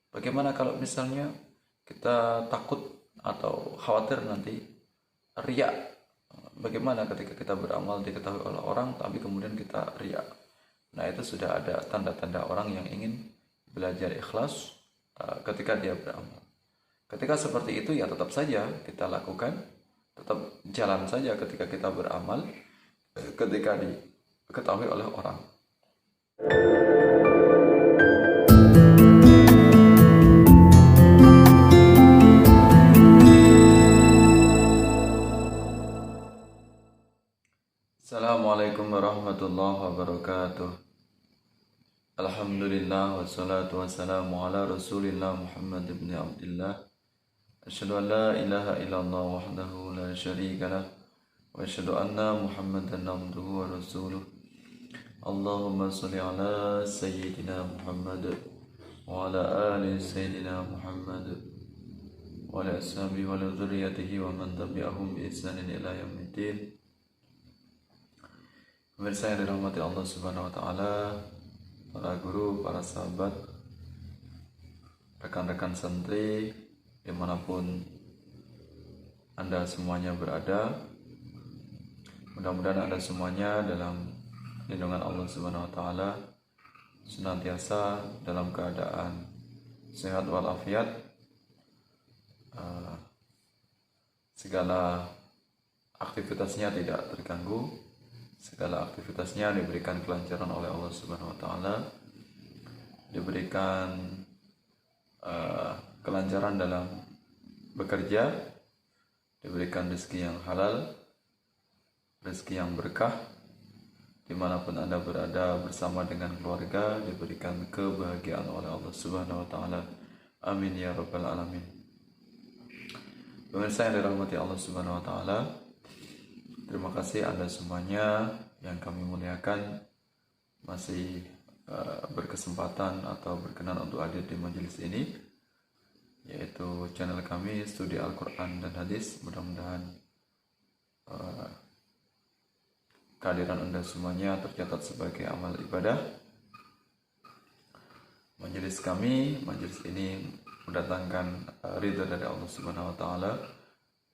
Bagaimana kalau misalnya kita takut atau khawatir nanti riak? Bagaimana ketika kita beramal diketahui oleh orang tapi kemudian kita riak? Nah, itu sudah ada tanda-tanda orang yang ingin belajar ikhlas ketika dia beramal. Ketika seperti itu ya tetap saja kita lakukan, tetap jalan saja ketika kita beramal, ketika diketahui oleh orang. Assalamualaikum warahmatullahi wabarakatuh. Alhamdulillah wassalatu wassalamu ala Rasulillah Muhammad ibn Abdullah. Asyhadu an la ilaha illallah wahdahu la syarika lah wa asyhadu anna Muhammadan abduhu wa rasuluh. Allahumma shalli ala sayyidina Muhammad wa ala ali sayyidina Muhammad wa ala ashabihi wa ala dzurriyyatihi wa man tabi'ahum bi ihsanin ila yaumiddin. Pemirsa yang dirahmati Allah Subhanahu wa taala, para guru, para sahabat, rekan-rekan santri dimanapun Anda semuanya berada, mudah-mudahan Anda semuanya dalam lindungan Allah Subhanahu wa taala, senantiasa dalam keadaan sehat walafiat, segala aktivitasnya tidak terganggu, segala aktivitasnya diberikan kelancaran oleh Allah Subhanahu wa taala, diberikan kelancaran dalam bekerja, diberikan rezeki yang halal, rezeki yang berkah, dimanapun Anda berada bersama dengan keluarga, diberikan kebahagiaan oleh Allah Subhanahu wa taala. Amin ya rabbal alamin. Pemirsa yang dirahmati Allah Subhanahu wa taala, terima kasih Anda semuanya yang kami muliakan masih berkesempatan atau berkenan untuk hadir di majelis ini, yaitu channel kami Studi Al-Quran dan Hadis. Mudah-mudahan kehadiran Anda semuanya tercatat sebagai amal ibadah. Majelis ini mendatangkan ridha dari Allah Subhanahu wa taala,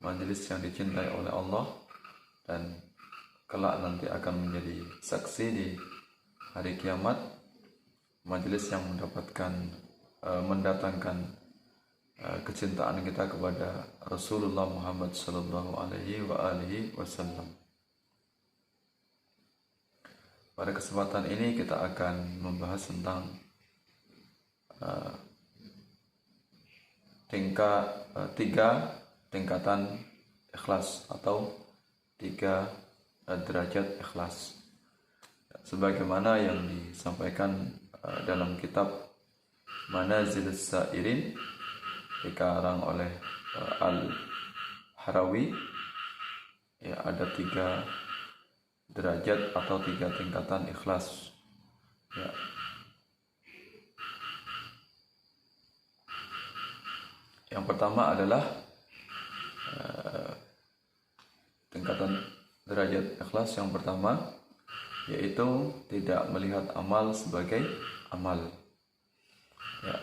majelis yang dicintai oleh Allah dan kelak nanti akan menjadi saksi di hari kiamat, majelis yang mendatangkan kecintaan kita kepada Rasulullah Muhammad sallallahu alaihi wasallam. Pada kesempatan ini kita akan membahas tentang tiga tingkatan ikhlas atau 3 derajat ikhlas, sebagaimana yang disampaikan dalam kitab Manazilus Sairin dikarang oleh Al-Harawi. Ya, ada 3 derajat atau 3 tingkatan ikhlas. Ya. Yang pertama adalah tingkatan derajat ikhlas yang pertama, yaitu tidak melihat amal sebagai amal. Ya,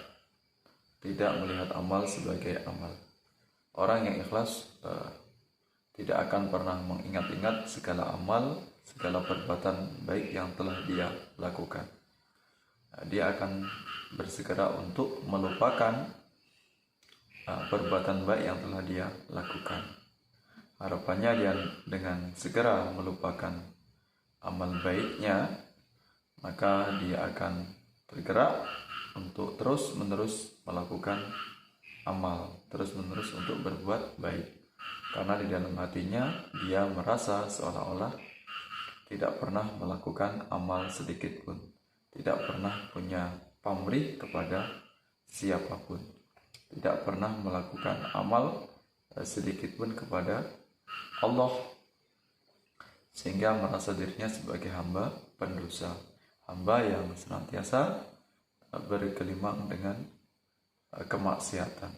tidak melihat amal sebagai amal. Orang yang ikhlas tidak akan pernah mengingat-ingat segala amal, segala perbuatan baik yang telah dia lakukan. Dia akan bersegera untuk melupakan perbuatan baik yang telah dia lakukan. Harapannya dia dengan segera melupakan amal baiknya, maka dia akan tergerak untuk terus-menerus melakukan amal, terus-menerus untuk berbuat baik. Karena di dalam hatinya dia merasa seolah-olah tidak pernah melakukan amal sedikit pun, tidak pernah punya pamrih kepada siapapun, tidak pernah melakukan amal sedikit pun kepada Allah, sehingga merasa dirinya sebagai hamba pendosa, hamba yang senantiasa bergelimang dengan kemaksiatan.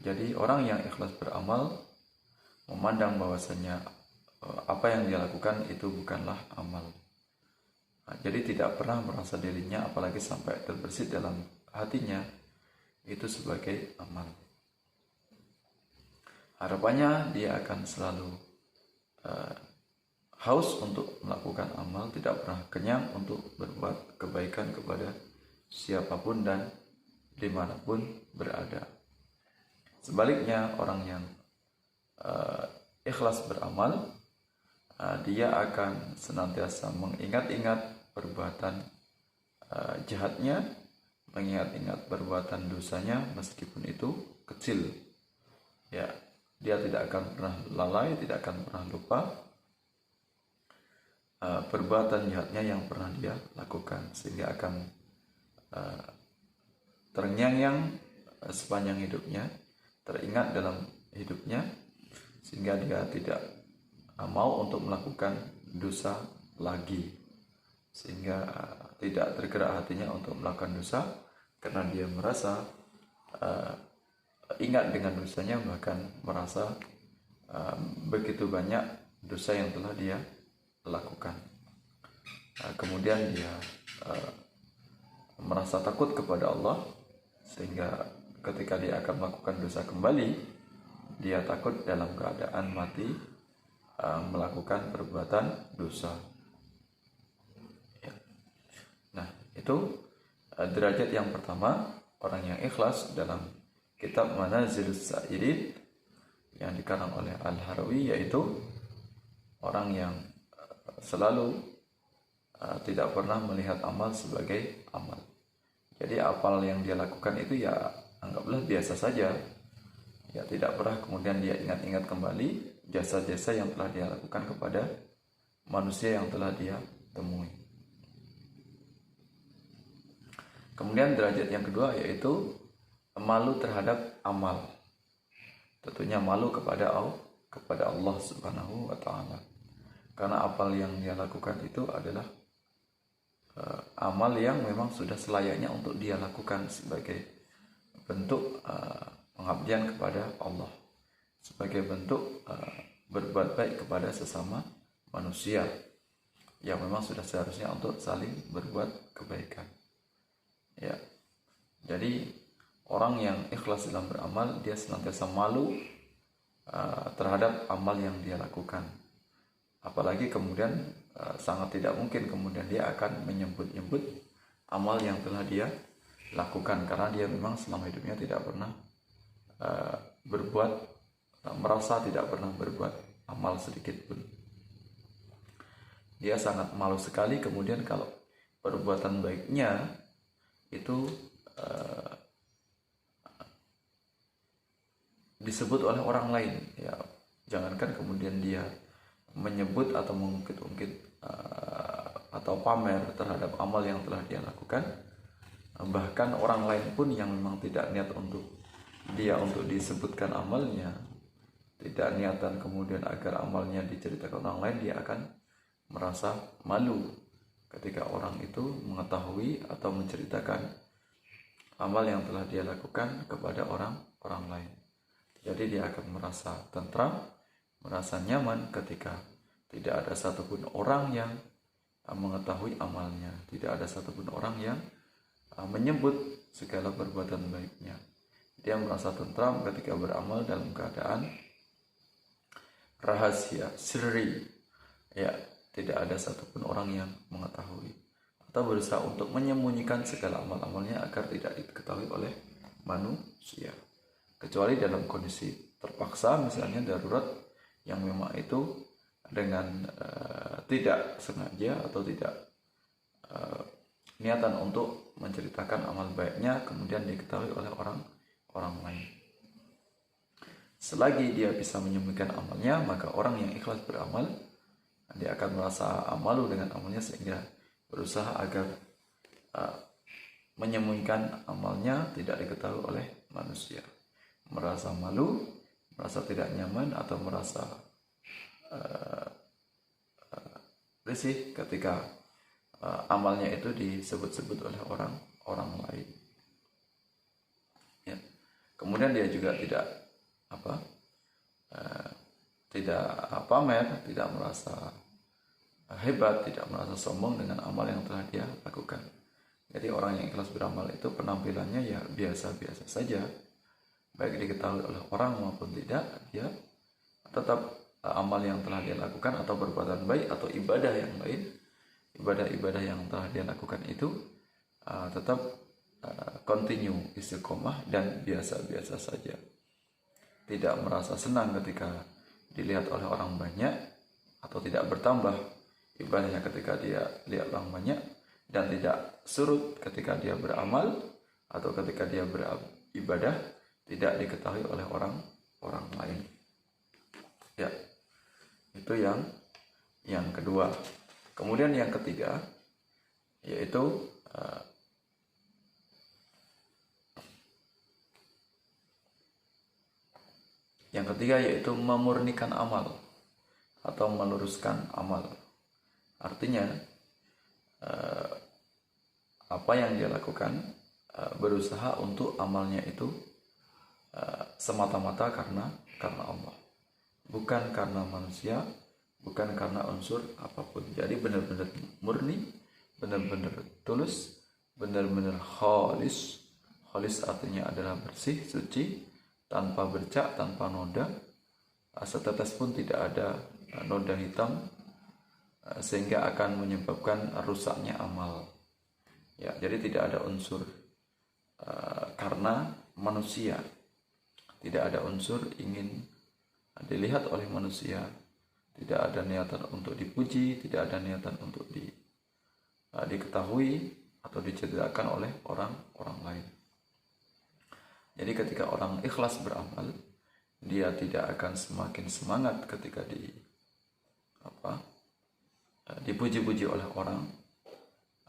Jadi orang yang ikhlas beramal memandang bahwasanya apa yang dia lakukan itu bukanlah amal. Jadi tidak pernah merasa dirinya, apalagi sampai terbersit dalam hatinya, itu sebagai amal. Harapannya dia akan selalu haus untuk melakukan amal, tidak pernah kenyang untuk berbuat kebaikan kepada siapapun dan dimanapun berada. Sebaliknya, orang yang ikhlas beramal, dia akan senantiasa mengingat-ingat perbuatan jahatnya, mengingat-ingat perbuatan dosanya meskipun itu kecil. Ya, dia tidak akan pernah lalai, tidak akan pernah lupa perbuatan jahatnya yang pernah dia lakukan, sehingga akan terngiang-ngiang sepanjang hidupnya, teringat dalam hidupnya, sehingga dia tidak mau untuk melakukan dosa lagi, sehingga tidak tergerak hatinya untuk melakukan dosa karena dia merasa ingat dengan dosanya, bahkan merasa begitu banyak dosa yang telah dia lakukan. Kemudian dia merasa takut kepada Allah, sehingga ketika dia akan melakukan dosa kembali, dia takut dalam keadaan mati melakukan perbuatan dosa. Ya. Nah, itu derajat yang pertama, orang yang ikhlas. Dalam kitab Manazilus Sa'irin yang dikarang oleh Al-Harawi, yaitu orang yang selalu tidak pernah melihat amal sebagai amal. Jadi amal yang dia lakukan itu ya anggaplah biasa saja, ya tidak pernah kemudian dia ingat-ingat kembali jasa-jasa yang telah dia lakukan kepada manusia yang telah dia temui. Kemudian derajat yang kedua yaitu malu terhadap amal. Tentunya malu kepada Allah Subhanahu wa Ta'ala, karena amal yang dia lakukan itu adalah amal yang memang sudah selayaknya untuk dia lakukan sebagai bentuk pengabdian kepada Allah, sebagai bentuk berbuat baik kepada sesama manusia yang memang sudah seharusnya untuk saling berbuat kebaikan. Ya, jadi orang yang ikhlas dalam beramal, dia senantiasa malu terhadap amal yang dia lakukan. Apalagi kemudian sangat tidak mungkin kemudian dia akan menyebut-nyebut amal yang telah dia lakukan, karena dia memang selama hidupnya tidak pernah merasa tidak pernah berbuat amal sedikit pun. Dia sangat malu sekali kemudian kalau perbuatan baiknya itu disebut oleh orang lain. Ya, jangankan kemudian dia menyebut atau mengungkit-ungkit atau pamer terhadap amal yang telah dia lakukan, bahkan orang lain pun yang memang tidak niat untuk dia untuk disebutkan amalnya, tidak niatan kemudian agar amalnya diceritakan orang lain, dia akan merasa malu ketika orang itu mengetahui atau menceritakan amal yang telah dia lakukan kepada orang lain. Jadi dia akan merasa tentram, merasa nyaman ketika tidak ada satupun orang yang mengetahui amalnya, tidak ada satupun orang yang menyebut segala perbuatan baiknya. Dia merasa tentram ketika beramal dalam keadaan rahasia, sirri. Ya, tidak ada satupun orang yang mengetahui, atau berusaha untuk menyembunyikan segala amal-amalnya agar tidak diketahui oleh manusia, kecuali dalam kondisi terpaksa, misalnya darurat yang memang itu dengan tidak sengaja atau tidak niatan untuk menceritakan amal baiknya kemudian diketahui oleh orang lain. Selagi dia bisa menyembunyikan amalnya, maka orang yang ikhlas beramal, dia akan merasa malu dengan amalnya, sehingga berusaha agar menyembunyikan amalnya tidak diketahui oleh manusia. Merasa malu, merasa tidak nyaman, atau merasa risih ketika amalnya itu disebut-sebut oleh orang lain. Ya. Kemudian dia juga tidak pamer, tidak merasa hebat, tidak merasa sombong dengan amal yang telah dia lakukan. Jadi orang yang ikhlas beramal itu penampilannya ya biasa-biasa saja, baik diketahui oleh orang maupun tidak, dia tetap amal yang telah dia lakukan atau perbuatan baik atau ibadah yang lain, ibadah-ibadah yang telah dia lakukan itu tetap continue, istiqomah dan biasa-biasa saja. Tidak merasa senang ketika dilihat oleh orang banyak, atau tidak bertambah ibadahnya ketika dia lihat orang banyak, dan tidak surut ketika dia beramal atau ketika dia beribadah tidak diketahui oleh orang lain. Ya, itu yang kedua. Kemudian yang ketiga yaitu memurnikan amal atau meluruskan amal. Artinya apa yang dia lakukan berusaha untuk amalnya itu semata-mata karena Allah, bukan karena manusia, bukan karena unsur apapun. Jadi benar-benar murni, benar-benar tulus, benar-benar khalis. Khalis artinya adalah bersih, suci, tanpa bercak, tanpa noda, setetes pun tidak ada noda hitam, sehingga akan menyebabkan rusaknya amal. Ya, jadi tidak ada unsur karena manusia, tidak ada unsur ingin dilihat oleh manusia, tidak ada niatan untuk dipuji, tidak ada niatan untuk diketahui atau diceritakan oleh orang lain. Jadi ketika orang ikhlas beramal, dia tidak akan semakin semangat ketika dipuji-puji oleh orang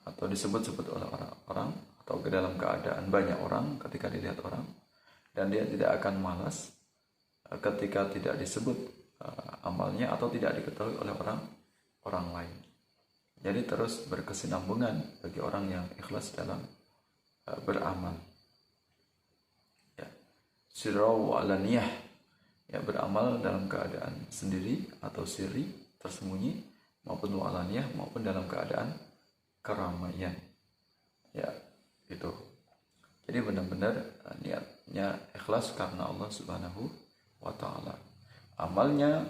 atau disebut-sebut oleh orang atau ke dalam keadaan banyak orang ketika dilihat orang, dan dia tidak akan malas ketika tidak disebut amalnya atau tidak diketahui oleh orang lain. Jadi terus berkesinambungan bagi orang yang ikhlas dalam beramal. Ya. Sirra wa alaniyah, ya, beramal dalam keadaan sendiri atau sirri, tersembunyi, maupun wa'alaniyah, maupun dalam keadaan keramaian. Ya, itu. Jadi benar-benar niatnya ikhlas karena Allah Subhanahu wa ta'ala. Amalnya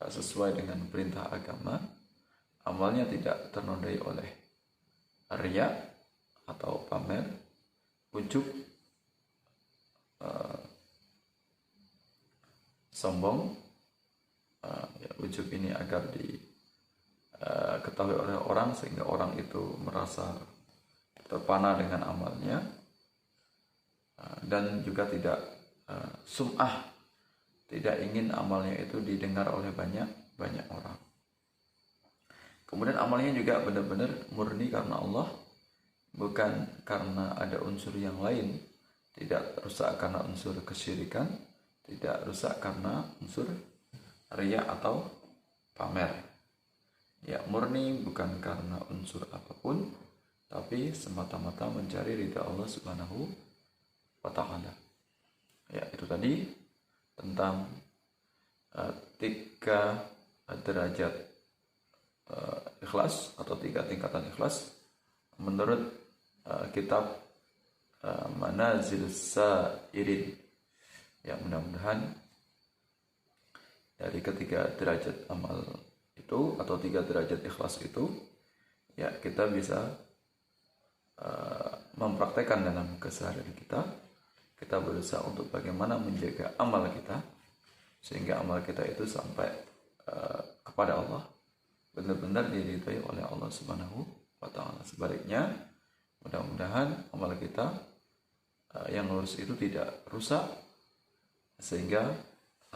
sesuai dengan perintah agama, amalnya tidak ternodai oleh riya atau pamer, ujub, sombong. Ujub ini agar diketahui oleh orang sehingga orang itu merasa terpana dengan amalnya, dan juga tidak sum'ah, tidak ingin amalnya itu didengar oleh banyak orang. Kemudian amalnya juga benar-benar murni karena Allah, bukan karena ada unsur yang lain, tidak rusak karena unsur kesyirikan, tidak rusak karena unsur riya atau pamer. Ya, murni bukan karena unsur apapun, tapi semata-mata mencari ridha Allah Subhanahu wa ta'ala. Ya, itu tadi tentang 3 derajat ikhlas atau 3 tingkatan ikhlas menurut kitab Manazil Sa'irin. Ya, mudah-mudahan dari ketiga derajat amal itu atau 3 derajat ikhlas itu, ya, kita bisa mempraktekkan dalam keseharian kita. Kita berusaha untuk bagaimana menjaga amal kita sehingga amal kita itu sampai kepada Allah, benar-benar diridhai oleh Allah Subhanahu wa ta'ala. Sebaliknya, mudah-mudahan amal kita yang lurus itu tidak rusak sehingga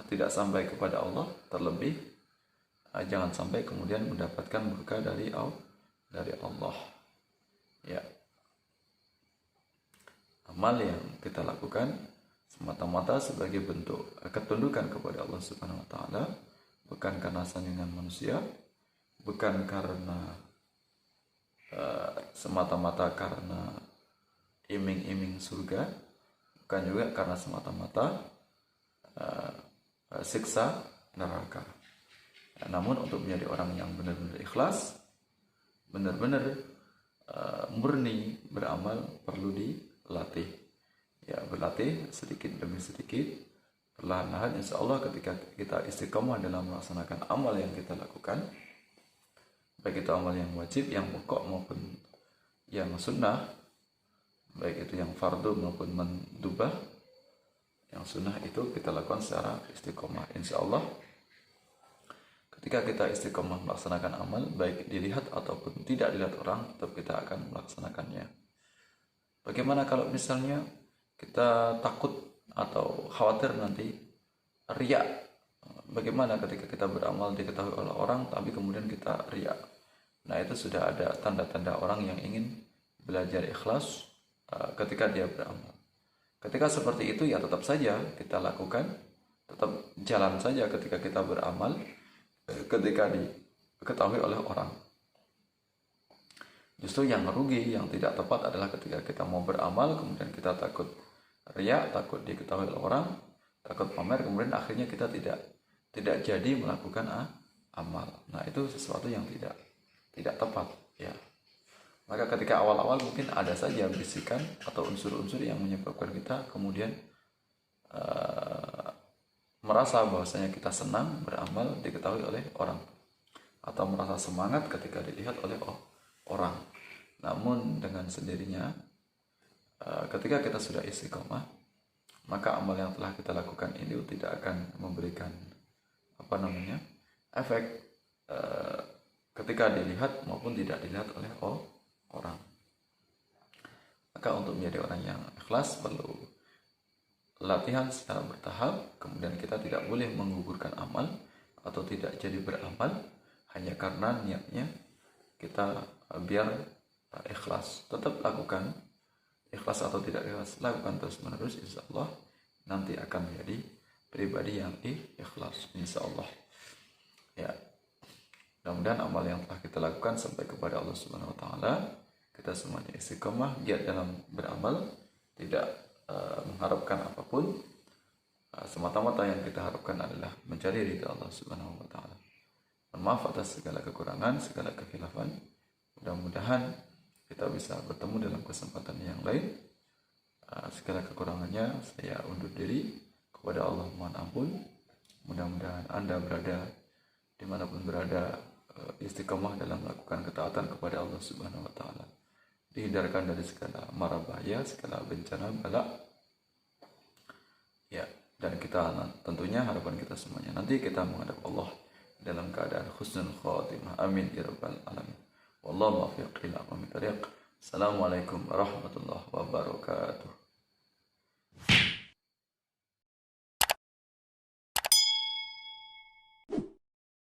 tidak sampai kepada Allah, terlebih jangan sampai kemudian mendapatkan murka dari Allah. Ya, amal yang kita lakukan semata-mata sebagai bentuk ketundukan kepada Allah Subhanahu wa ta'ala, bukan karena saingan manusia, bukan karena semata-mata karena iming-iming surga, bukan juga karena semata-mata siksa neraka. Namun untuk menjadi orang yang benar-benar ikhlas, benar-benar murni beramal perlu dilatih. Ya, berlatih sedikit demi sedikit, perlahan-lahan insya Allah ketika kita istiqomah dalam melaksanakan amal yang kita lakukan, baik itu amal yang wajib, yang pokok maupun yang sunnah, baik itu yang fardu maupun mandubah, yang sunnah itu kita lakukan secara istiqomah. Insya Allah ketika kita istiqomah melaksanakan amal, baik dilihat ataupun tidak dilihat orang, tetap kita akan melaksanakannya. Bagaimana kalau misalnya kita takut atau khawatir nanti riya? Bagaimana ketika kita beramal diketahui oleh orang tapi kemudian kita riya? Nah, itu sudah ada tanda-tanda orang yang ingin belajar ikhlas ketika dia beramal. Ketika seperti itu ya tetap saja kita lakukan, tetap jalan saja ketika kita beramal ketika diketahui oleh orang. Justru yang rugi, yang tidak tepat adalah ketika kita mau beramal kemudian kita takut riya, takut diketahui oleh orang, takut pamer, kemudian akhirnya kita tidak jadi melakukan amal. Nah, itu sesuatu yang tidak tepat, ya. Maka ketika awal-awal mungkin ada saja bisikan atau unsur-unsur yang menyebabkan kita kemudian merasa bahwasanya kita senang beramal diketahui oleh orang, atau merasa semangat ketika dilihat oleh orang. Namun dengan sendirinya ketika kita sudah istiqomah, maka amal yang telah kita lakukan ini tidak akan memberikan efek ketika dilihat maupun tidak dilihat oleh orang. Maka untuk menjadi orang yang ikhlas perlu latihan secara bertahap. Kemudian kita tidak boleh menggugurkan amal atau tidak jadi beramal hanya karena niatnya kita biar ikhlas. Tetap lakukan, ikhlas atau tidak ikhlas, lakukan terus menerus, insya Allah nanti akan menjadi pribadi yang ikhlas, insya Allah. Ya, mudah-mudahan amal yang telah kita lakukan sampai kepada Allah Subhanahu Wa Taala, kita semuanya istiqomah giat dalam beramal, tidak mengharapkan apapun. Semata-mata yang kita harapkan adalah mencari ridha Allah Subhanahu Wa Taala. Maaf atas segala kekurangan, segala kekhilafan. Mudah-mudahan kita bisa bertemu dalam kesempatan yang lain. Segala kekurangannya saya undur diri, kepada Allah mohon ampun. Mudah-mudahan Anda berada dimanapun berada, istiqomah dalam melakukan ketaatan kepada Allah Subhanahu Wa Taala, dihindarkan dari segala mara bahaya, segala bencana bala. Ya, dan kita tentunya harapan kita semuanya nanti kita menghadap Allah dalam keadaan husnul khatimah. Amin ya rabbal alamin. Wallahu muwaffiq ila aqwamit thariq. Assalamualaikum warahmatullahi wabarakatuh.